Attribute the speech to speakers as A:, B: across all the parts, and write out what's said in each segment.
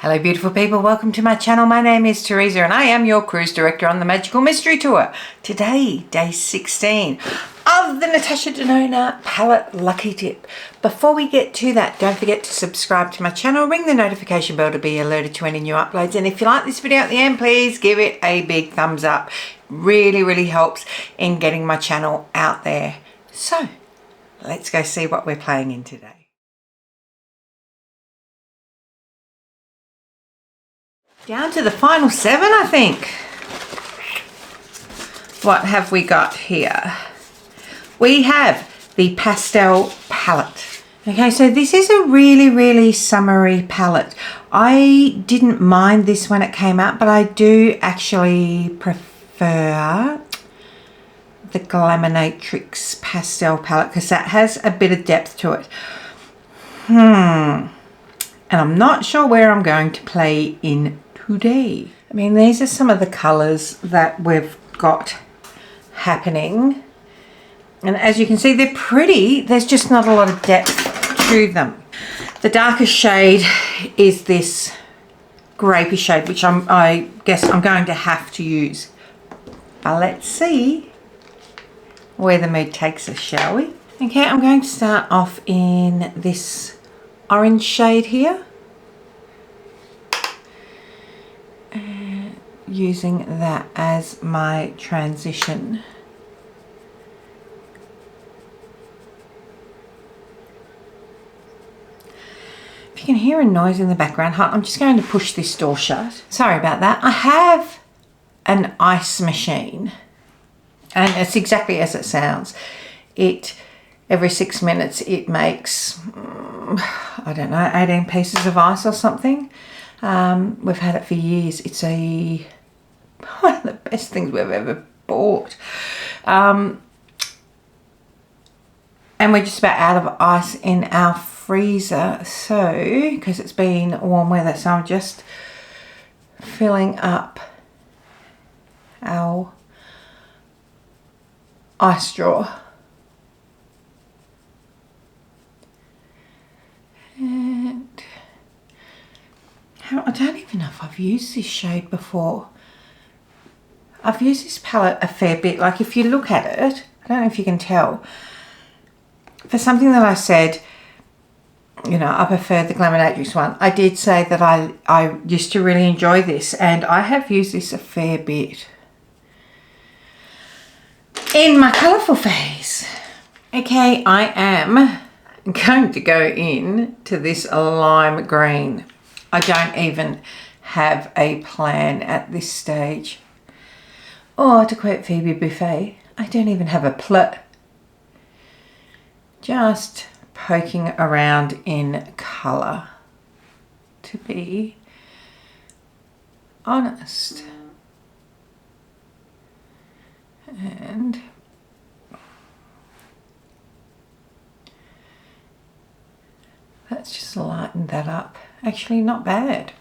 A: Hello beautiful people, welcome to my channel. My name is Teresa and I am your cruise director on the Magical Mystery Tour. Today, day 16 of the Natasha Denona palette lucky tip. Before we get to that, don't forget to subscribe to my channel, ring the notification bell to be alerted to any new uploads, and if you like this video at the end, please give it a big thumbs up. Really helps in getting my channel out there. So, let's go see what we're playing in today. Down to the final 7, I think. What have we got here? We have the Pastel palette. Okay, so this is a really summery palette. I didn't mind this when it came out, but I do actually prefer the Glaminatrix Pastel palette because that has a bit of depth to it. And I'm not sure where I'm going to play in today. I mean, these are some of the colours that we've got happening, and as you can see, they're pretty. There's just not a lot of depth to them. The darkest shade is this grapey shade, which I guess I'm going to have to use. But let's see where the mood takes us, shall we? Okay, I'm going to start off in this orange shade here. Using that as my transition. If you can hear a noise in the background, I'm just going to push this door shut. Sorry about that. I have an ice machine and it's exactly as it sounds. Every 6 minutes it makes, I don't know, 18 pieces of ice or something. We've had it for years. It's one of the best things we've ever bought. And we're just about out of ice in our freezer, so because it's been warm weather, so I'm just filling up our ice drawer. And I don't even know if I've used this shade before. I've used this palette a fair bit. Like, if you look at it, I don't know if you can tell, for something that I said, you know, I prefer the Glaminatrix one, I did say that I used to really enjoy this, and I have used this a fair bit in my colourful phase. Okay, I am going to go in to this lime green. I don't even have a plan at this stage. Or to quote Phoebe Buffet, I don't even have a plot. Just poking around in colour, to be honest. And let's just lighten that up. Actually, not bad.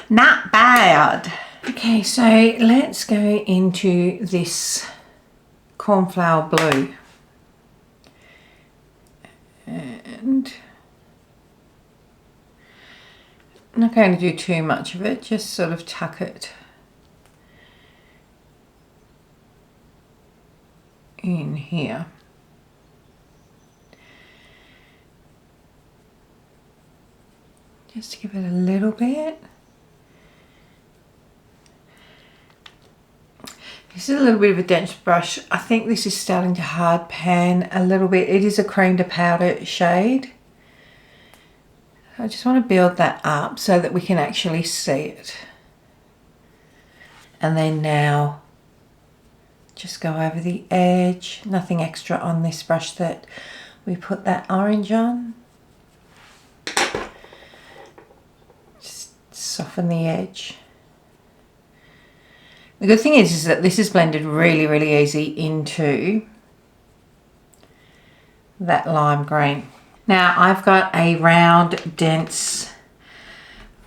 A: Not bad. Okay, so let's go into this cornflower blue. And I'm not going to do too much of it, just sort of tuck it in here. Just to give it a little bit. This is a little bit of a dense brush. I think this is starting to hard pan a little bit. It is a cream to powder shade. I just want to build that up so that we can actually see it. And then now just go over the edge. Nothing extra on this brush that we put that orange on. Just soften the edge. The good thing is that this is blended really easy into that lime green. Now I've got a round, dense,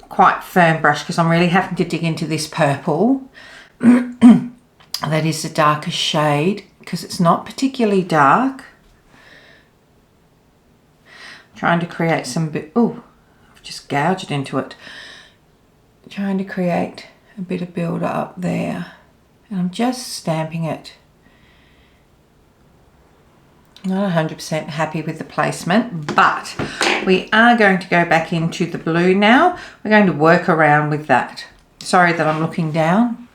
A: quite firm brush because I'm really having to dig into this purple. That is the darkest shade because it's not particularly dark. I'm trying to create some bit. Oh, I've just gouged into it. trying to create a bit of build up there. And I'm just stamping it. Not 100% happy with the placement, but we are going to go back into the blue now. We're going to work around with that. Sorry that I'm looking down.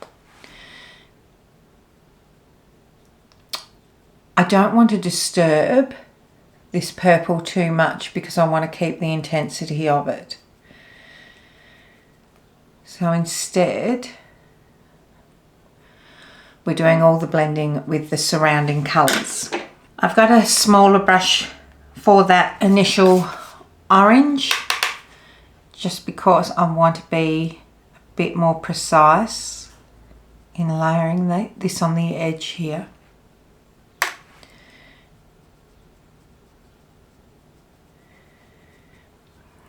A: I don't want to disturb this purple too much because I want to keep the intensity of it. So instead, we're doing all the blending with the surrounding colours. I've got a smaller brush for that initial orange, just because I want to be a bit more precise in layering this on the edge here.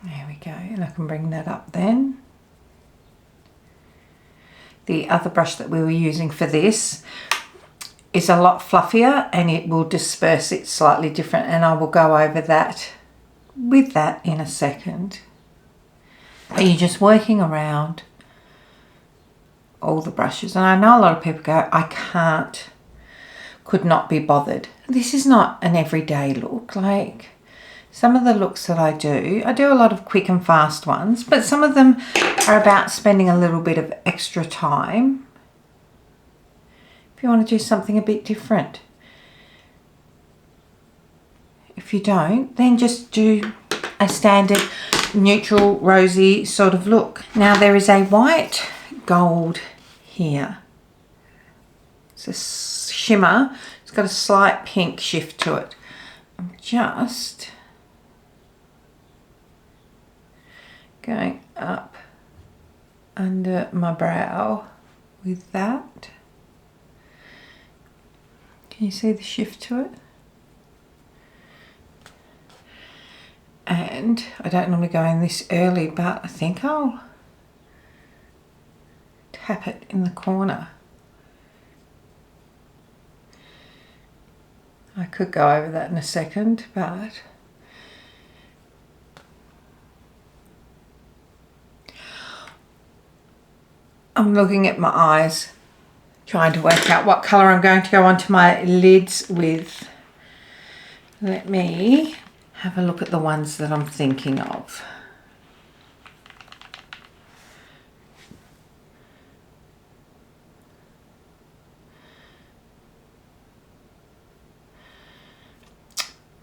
A: There we go, and I can bring that up then. The other brush that we were using for this is a lot fluffier and it will disperse it slightly different, and I will go over that with that in a second. But you're just working around all the brushes, and I know a lot of people go, I could not be bothered. This is not an everyday look. Like some of the looks that I do a lot of quick and fast ones, but some of them are about spending a little bit of extra time if you want to do something a bit different. If you don't, then just do a standard neutral rosy sort of look. Now there is a white gold here. It's a shimmer. It's got a slight pink shift to it. I'm just going up under my brow with that. Can you see the shift to it? And I don't normally go in this early, but I think I'll tap it in the corner. I could go over that in a second, but I'm looking at my eyes, trying to work out what colour I'm going to go onto my lids with. Let me have a look at the ones that I'm thinking of.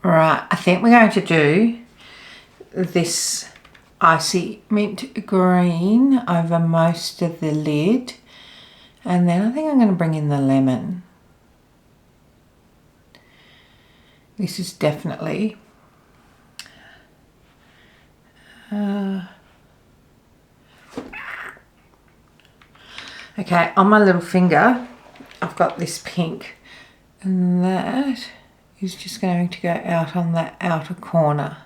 A: Right, I think we're going to do this icy mint green over most of the lid, and then I think I'm going to bring in the lemon. This is definitely okay, on my little finger I've got this pink, and that is just going to go out on that outer corner,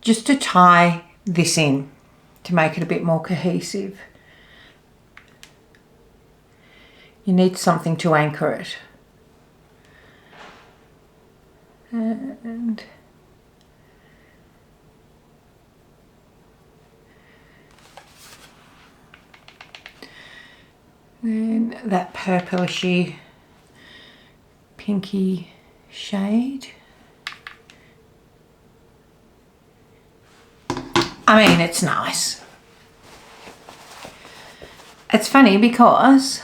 A: just to tie this in, to make it a bit more cohesive. You need something to anchor it. And then that purplishy pinky shade. I mean, it's nice. It's funny because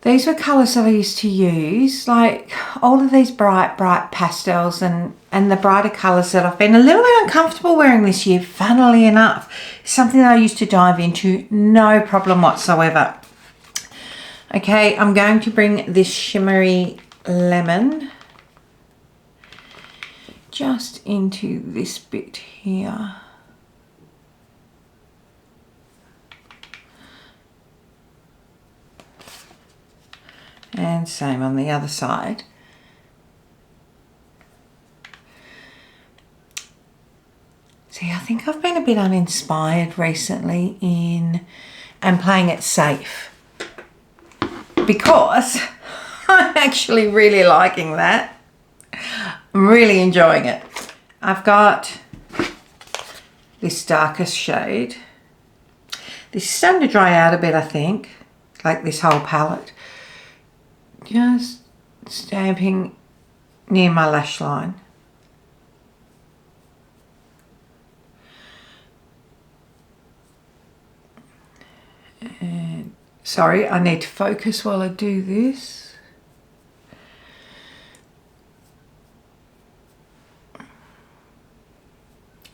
A: these were colours that I used to use, like all of these bright pastels and the brighter colours that I've been a little bit uncomfortable wearing this year, funnily enough. Something that I used to dive into, no problem whatsoever. Okay, I'm going to bring this shimmery lemon just into this bit here. And same on the other side. See, I think I've been a bit uninspired recently and playing it safe, because I'm actually really liking that. I'm really enjoying it. I've got this darkest shade. This is starting to dry out a bit, I think, like this whole palette. Just stamping near my lash line. And sorry, I need to focus while I do this.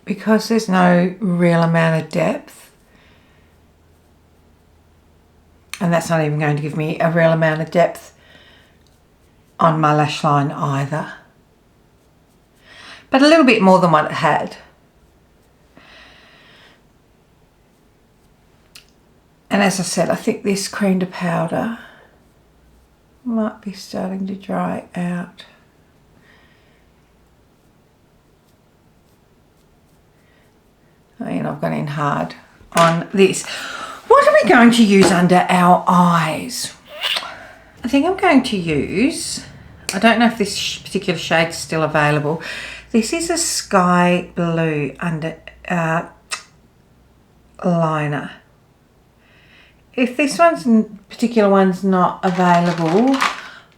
A: Because there's no real amount of depth, and that's not even going to give me a real amount of depth on my lash line either, but a little bit more than what it had. And as I said, I think this cream to powder might be starting to dry out. And I've gone in hard on this. What are we going to use under our eyes? I think I'm going to use, I don't know if this particular shade is still available. This is a sky blue under liner. If this particular one's not available,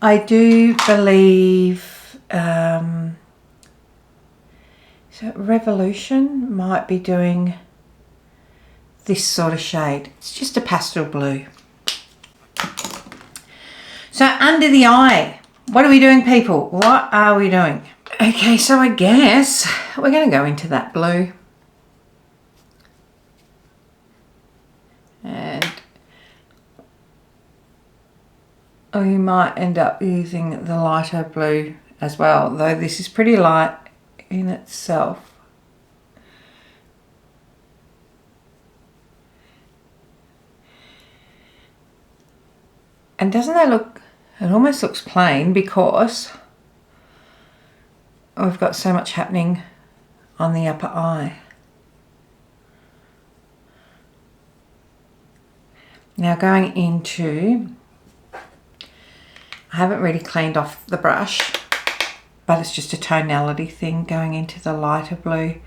A: I do believe so Revolution might be doing this sort of shade. It's just a pastel blue. So under the eye, what are we doing, people? What are we doing? Okay, so I guess we're going to go into that blue. And we might end up using the lighter blue as well, though this is pretty light in itself. And doesn't that look, it almost looks plain because we've got so much happening on the upper eye. Now going into, I haven't really cleaned off the brush, but it's just a tonality thing, going into the lighter blue.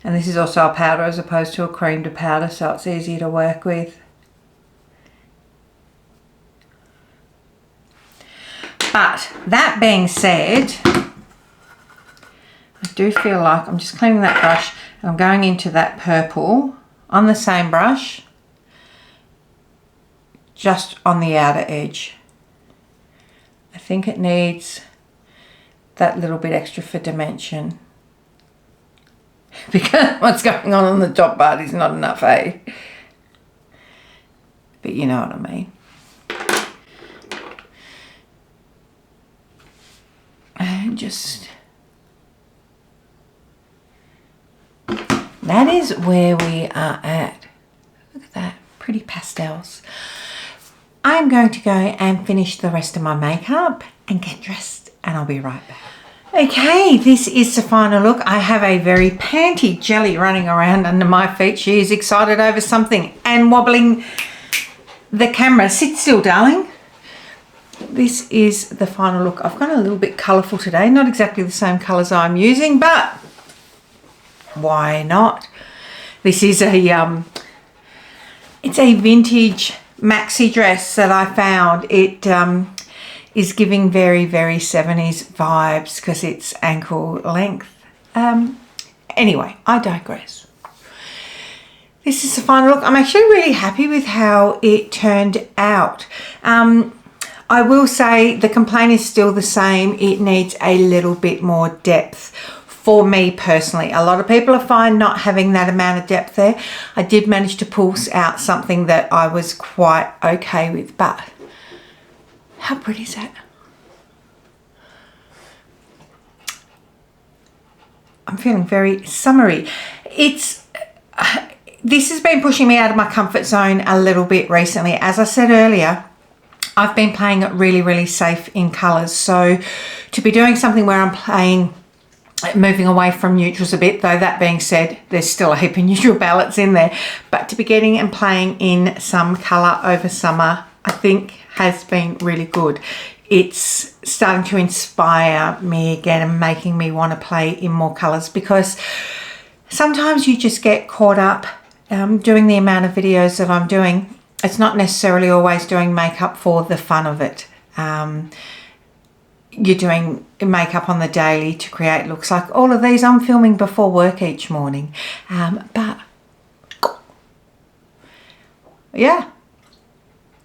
A: And this is also a powder as opposed to a cream to powder, so it's easier to work with. But that being said, I do feel like I'm just cleaning that brush and I'm going into that purple on the same brush, just on the outer edge. I think it needs that little bit extra for dimension, because what's going on the top part is not enough, eh? But you know what I mean. And just, that is where we are at. Look at that, pretty pastels. I'm going to go and finish the rest of my makeup and get dressed, and I'll be right back. Okay, this is the final look. I have a very panty jelly running around under my feet. She is excited over something and wobbling the camera. Sit still, darling. This is the final look. I've gone a little bit colourful today. Not exactly the same colours I'm using, but why not? This is a it's a vintage maxi dress that I found. It is giving very, very 70s vibes because it's ankle length. Anyway, I digress. This is the final look. I'm actually really happy with how it turned out. I will say the complaint is still the same. It needs a little bit more depth for me personally. A lot of people are fine not having that amount of depth there. I did manage to pull out something that I was quite okay with, but how pretty is that? I'm feeling very summery. This has been pushing me out of my comfort zone a little bit recently. As I said earlier, I've been playing it really, really safe in colours. So to be doing something where I'm moving away from neutrals a bit, though that being said, there's still a heap of neutral palettes in there, but to be getting and playing in some colour over summer, I think has been really good. it's starting to inspire me again and making me want to play in more colours, because sometimes you just get caught up doing the amount of videos that I'm doing. It's not necessarily always doing makeup for the fun of it. You're doing makeup on the daily to create looks. Like all of these I'm filming before work each morning. But yeah,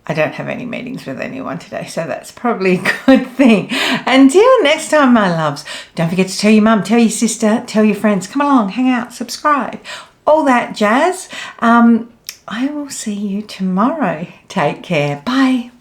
A: I don't have any meetings with anyone today, so that's probably a good thing. Until next time, my loves, don't forget to tell your mum, tell your sister, tell your friends, come along, hang out, subscribe, all that jazz. I will see you tomorrow. Take care. Bye.